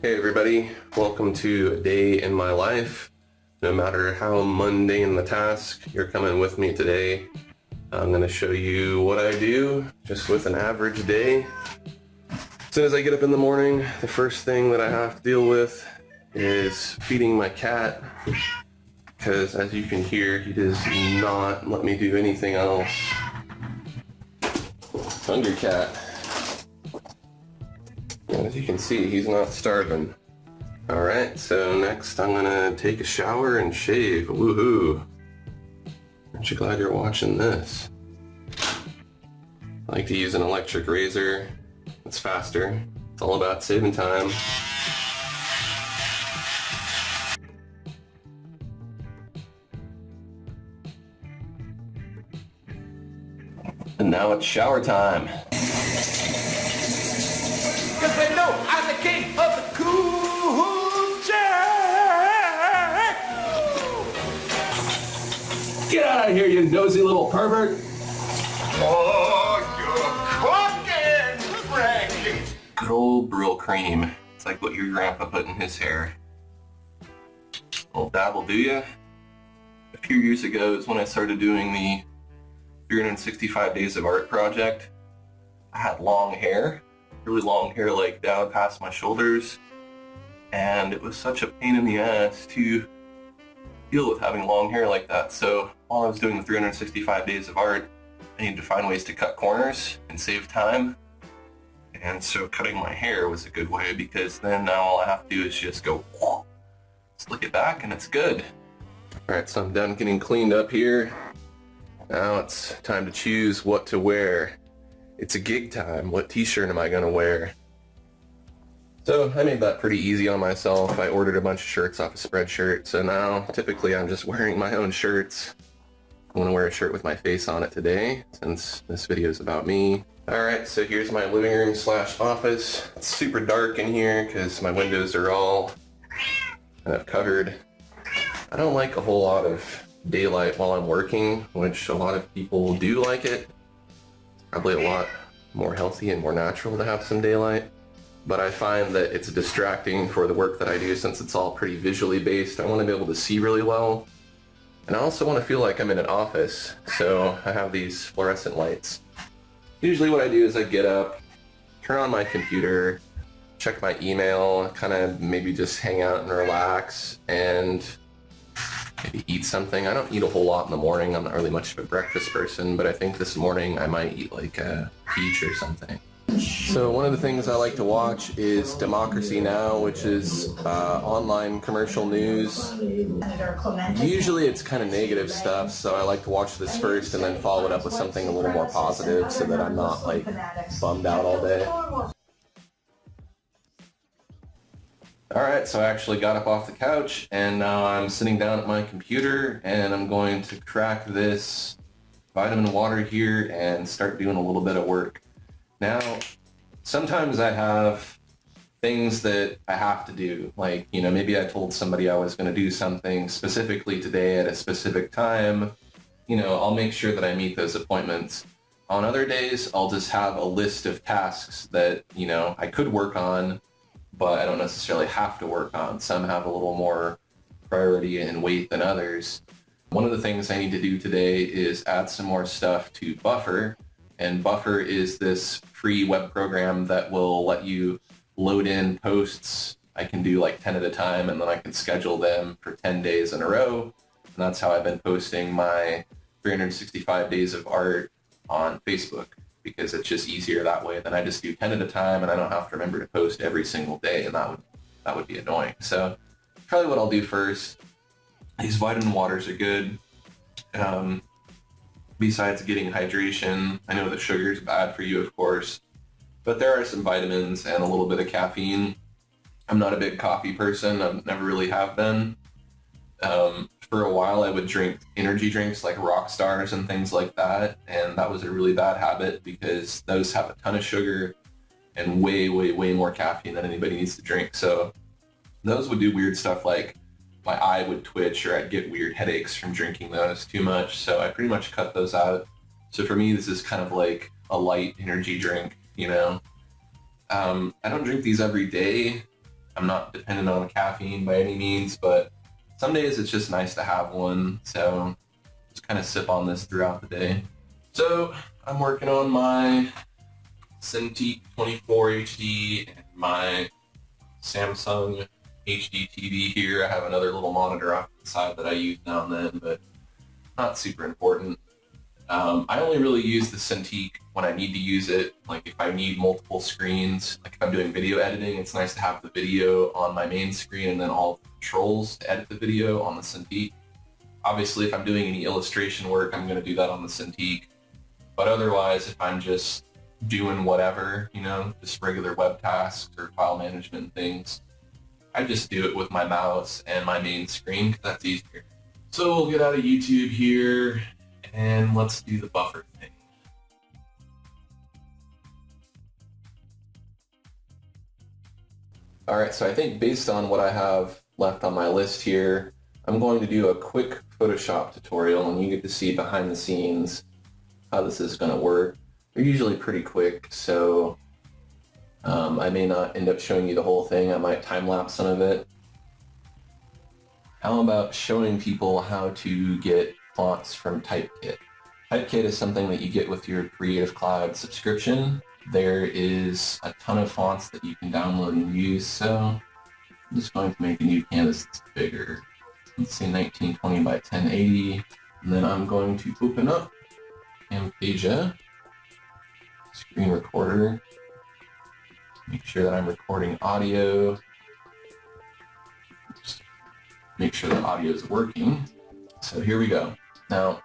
Hey everybody, welcome to a day in my life. No matter how mundane the task, you're coming with me today. I'm going to show you what I do just with an average day. As soon as I get up in the morning, the first thing that I have to deal with is feeding my cat, because as you can hear, he does not let me do anything else. Hungry cat. As you can see, he's not starving. Alright, so next I'm gonna take a shower and shave. Woohoo! Aren't you glad you're watching this? I like to use an electric razor. It's faster. It's all about saving time. And now it's shower time. Cause they know I'm the king of the cool jack. Get out of here, you nosy little pervert! Oh, you're fucking precious. Good old Brill cream. It's like what your grandpa put in his hair. Little dab will do ya. A few years ago is when I started doing the 365 Days of Art project. I had long hair. Really long hair, like down past my shoulders, and it was such a pain in the ass to deal with having long hair like that. So while I was doing the 365 Days of Art, I needed to find ways to cut corners and save time, and so cutting my hair was a good way, because then now all I have to do is just go slick it back and it's good. Alright, so I'm done getting cleaned up here. Now it's time to choose what to wear. It's a gig time. What t-shirt am I gonna wear? So I made that pretty easy on myself. I ordered a bunch of shirts off a Spreadshirt, so now typically I'm just wearing my own shirts. I'm gonna wear a shirt with my face on it today, since this video is about me. Alright, so here's my living room slash office. It's super dark in here because my windows are all kind of covered. I don't like a whole lot of daylight while I'm working, which a lot of people do like it. Probably a lot more healthy and more natural to have some daylight, but I find that it's distracting for the work that I do, since it's all pretty visually based. I want to be able to see really well, and I also want to feel like I'm in an office, so I have these fluorescent lights. Usually what I do is I get up, turn on my computer, check my email, kind of maybe just hang out and relax, and maybe eat something. I don't eat a whole lot in the morning. I'm not really much of a breakfast person, but I think this morning I might eat like a peach or something. So one of the things I like to watch is Democracy Now!, which is online commercial news. Usually it's kind of negative stuff, so I like to watch this first and then follow it up with something a little more positive, so that I'm not like bummed out all day. Alright, so I actually got up off the couch, and now I'm sitting down at my computer, and I'm going to crack this vitamin water here and start doing a little bit of work. Now, sometimes I have things that I have to do, like, you know, maybe I told somebody I was going to do something specifically today at a specific time. You know, I'll make sure that I meet those appointments. On other days, I'll just have a list of tasks that, you know, I could work on, but I don't necessarily have to work on. Some have a little more priority and weight than others. One of the things I need to do today is add some more stuff to Buffer, and Buffer is this free web program that will let you load in posts. I can do like 10 at a time, and then I can schedule them for 10 days in a row, and that's how I've been posting my 365 Days of Art on Facebook, because it's just easier that way. Then I just do 10 at a time, and I don't have to remember to post every single day, and that would be annoying. So probably what I'll do first, these vitamin waters are good. Besides getting hydration, I know that sugar is bad for you, of course, but there are some vitamins and a little bit of caffeine. I'm not a big coffee person. I never really have been. For a while, I would drink energy drinks like Rock Stars and things like that, and that was a really bad habit, because those have a ton of sugar and way, way, way more caffeine than anybody needs to drink. So those would do weird stuff, like my eye would twitch, or I'd get weird headaches from drinking those too much, so I pretty much cut those out. So for me, this is kind of like a light energy drink, you know? I don't drink these every day, I'm not dependent on caffeine by any means, but some days it's just nice to have one, so just kind of sip on this throughout the day. So I'm working on my Cintiq 24 HD and my Samsung HD TV here. I have another little monitor off to the side that I use now and then, but not super important. I only really use the Cintiq when I need to use it, like if I need multiple screens, like if I'm doing video editing, it's nice to have the video on my main screen and then all the controls to edit the video on the Cintiq. Obviously, if I'm doing any illustration work, I'm going to do that on the Cintiq. But otherwise, if I'm just doing whatever, you know, just regular web tasks or file management things, I just do it with my mouse and my main screen because that's easier. So we'll get out of YouTube here and let's do the buffer thing. All right, so I think based on what I have left on my list here, I'm going to do a quick Photoshop tutorial and you get to see behind the scenes how this is going to work. They're usually pretty quick, so I may not end up showing you the whole thing. I might time-lapse some of it. How about showing people how to get fonts from Typekit? Typekit is something that you get with your Creative Cloud subscription. There is a ton of fonts that you can download and use, so I'm just going to make a new canvas that's bigger. Let's say 1920 by 1080, and then I'm going to open up Camtasia, screen recorder, make sure that I'm recording audio, just make sure the audio is working. So here we go. Now,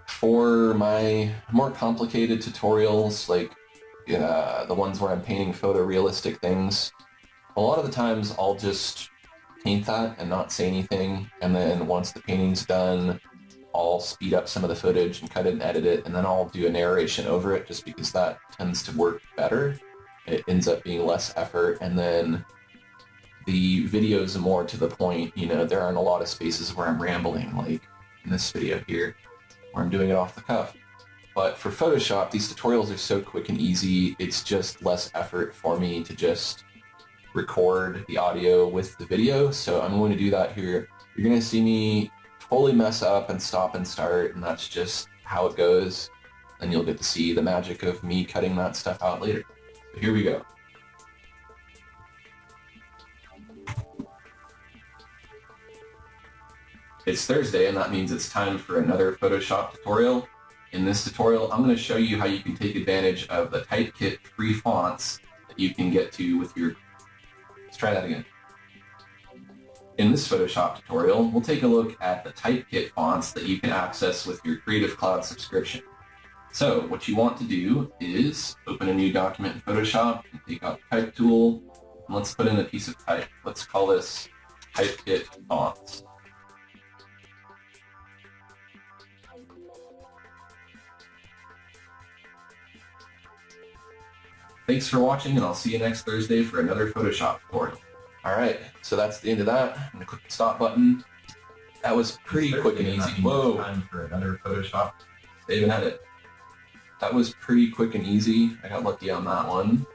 for my more complicated tutorials, like the ones where I'm painting photorealistic things, a lot of the times I'll just paint that and not say anything, and then once the painting's done, I'll speed up some of the footage and cut it and edit it, and then I'll do a narration over it just because that tends to work better. It ends up being less effort, and then the videos are more to the point. You know, there aren't a lot of spaces where I'm rambling, like in this video here, where I'm doing it off the cuff. But for Photoshop, these tutorials are so quick and easy, it's just less effort for me to just record the audio with the video, so I'm going to do that here. You're going to see me totally mess up and stop and start, and that's just how it goes. And you'll get to see the magic of me cutting that stuff out later. So here we go. It's Thursday, and that means it's time for another Photoshop tutorial. In this tutorial, I'm going to show you how you can take advantage of the Typekit free fonts that you can get to with your... Let's try that again. In this Photoshop tutorial, we'll take a look at the Typekit fonts that you can access with your Creative Cloud subscription. So what you want to do is open a new document in Photoshop and take out the Type tool, and let's put in a piece of type. Let's call this Typekit fonts. Thanks for watching, and I'll see you next Thursday for another Photoshop tutorial. Alright, so that's the end of that. I'm going to click the stop button. That was pretty quick and easy. Whoa! Time for another Photoshop. Save and edit. That was pretty quick and easy. I got lucky on that one.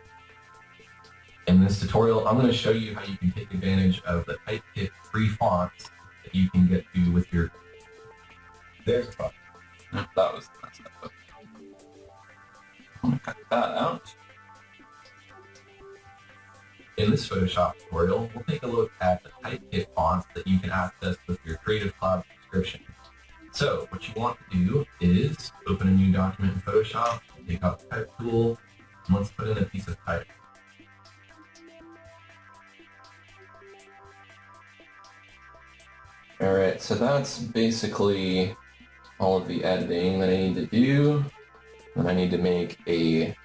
In this tutorial, I'm going to show you how you can take advantage of the Typekit free fonts that you can get to with your... There's the font. Nope, that was the messed up. I'm going to cut that out. In this Photoshop tutorial, we'll take a look at the Typekit fonts that you can access with your Creative Cloud subscription. So what you want to do is open a new document in Photoshop, take out the Type tool, and let's put in a piece of type. Alright, so that's basically all of the editing that I need to do. And I need to make a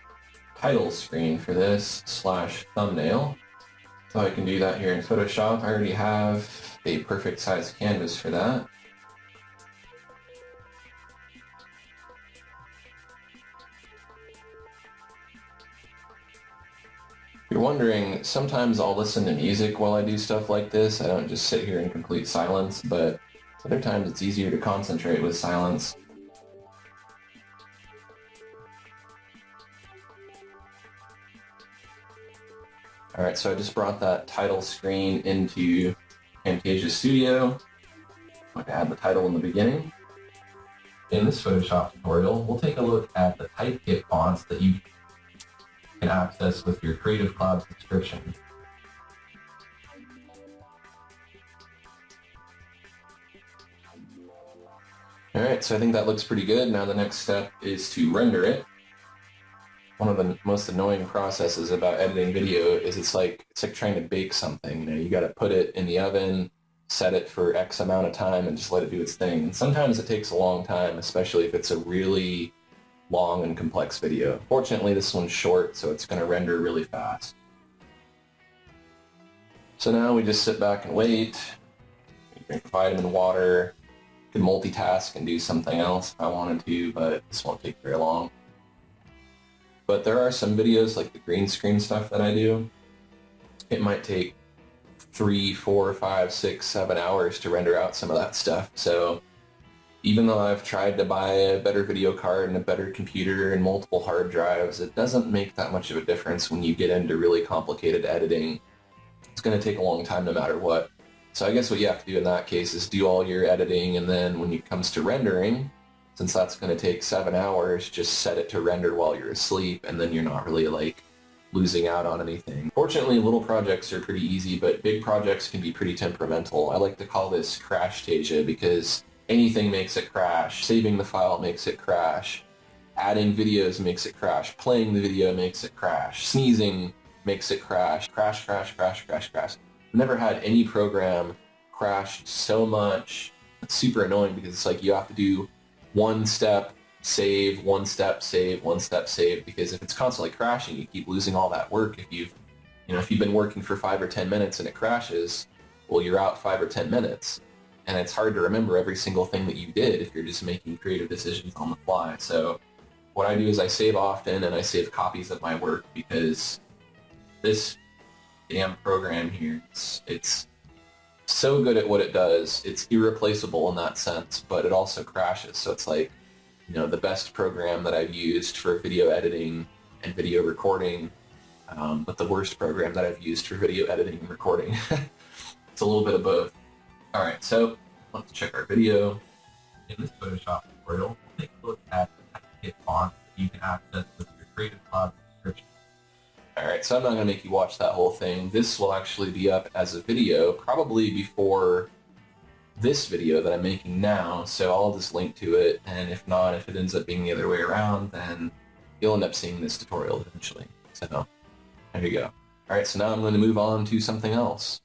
title screen for this / thumbnail. So I can do that here in Photoshop. I already have a perfect size canvas for that. If you're wondering, sometimes I'll listen to music while I do stuff like this. I don't just sit here in complete silence, but other times it's easier to concentrate with silence. Alright, so I just brought that title screen into Camtasia Studio. I'm going to add the title in the beginning. In this Photoshop tutorial, we'll take a look at the typekit fonts that you can access with your Creative Cloud subscription. Alright, so I think that looks pretty good. Now the next step is to render it. One of the most annoying processes about editing video is it's like trying to bake something. You know, you got to put it in the oven, set it for X amount of time, and just let it do its thing. And sometimes it takes a long time, especially if it's a really long and complex video. Fortunately, this one's short, so it's going to render really fast. So now we just sit back and wait. Drink vitamin water. Could multitask and do something else if I wanted to, but this won't take very long. But there are some videos like the green screen stuff that I do. It might take 3, 4, 5, 6, 7 hours to render out some of that stuff. So even though I've tried to buy a better video card and a better computer and multiple hard drives, it doesn't make that much of a difference when you get into really complicated editing. It's going to take a long time no matter what. So I guess what you have to do in that case is do all your editing, and then when it comes to rendering, since that's going to take 7 hours, just set it to render while you're asleep, and then you're not really like losing out on anything. Fortunately, little projects are pretty easy, but big projects can be pretty temperamental. I like to call this Crashtasia because anything makes it crash. Saving the file makes it crash. Adding videos makes it crash. Playing the video makes it crash. Sneezing makes it crash. Crash, crash, crash, crash, crash. I've never had any program crash so much. It's super annoying because it's like you have to do one step, save, one step, save, one step, save, because if it's constantly crashing, you keep losing all that work. If you've been working for 5 or 10 minutes and it crashes, well, you're out 5 or 10 minutes. And it's hard to remember every single thing that you did if you're just making creative decisions on the fly. So what I do is I save often, and I save copies of my work, because this damn program here, it's so good at what it does. It's irreplaceable in that sense, but it also crashes. So it's like, the best program that I've used for video editing and video recording, but the worst program that I've used for video editing and recording. It's a little bit of both. All right, so let's check our video. In this Photoshop tutorial, we'll take a look at the typekit font that you can access with your Creative Cloud subscription. Alright, so I'm not going to make you watch that whole thing. This will actually be up as a video, probably before this video that I'm making now, so I'll just link to it, and if not, if it ends up being the other way around, then you'll end up seeing this tutorial eventually. So, there you go. Alright, so now I'm going to move on to something else.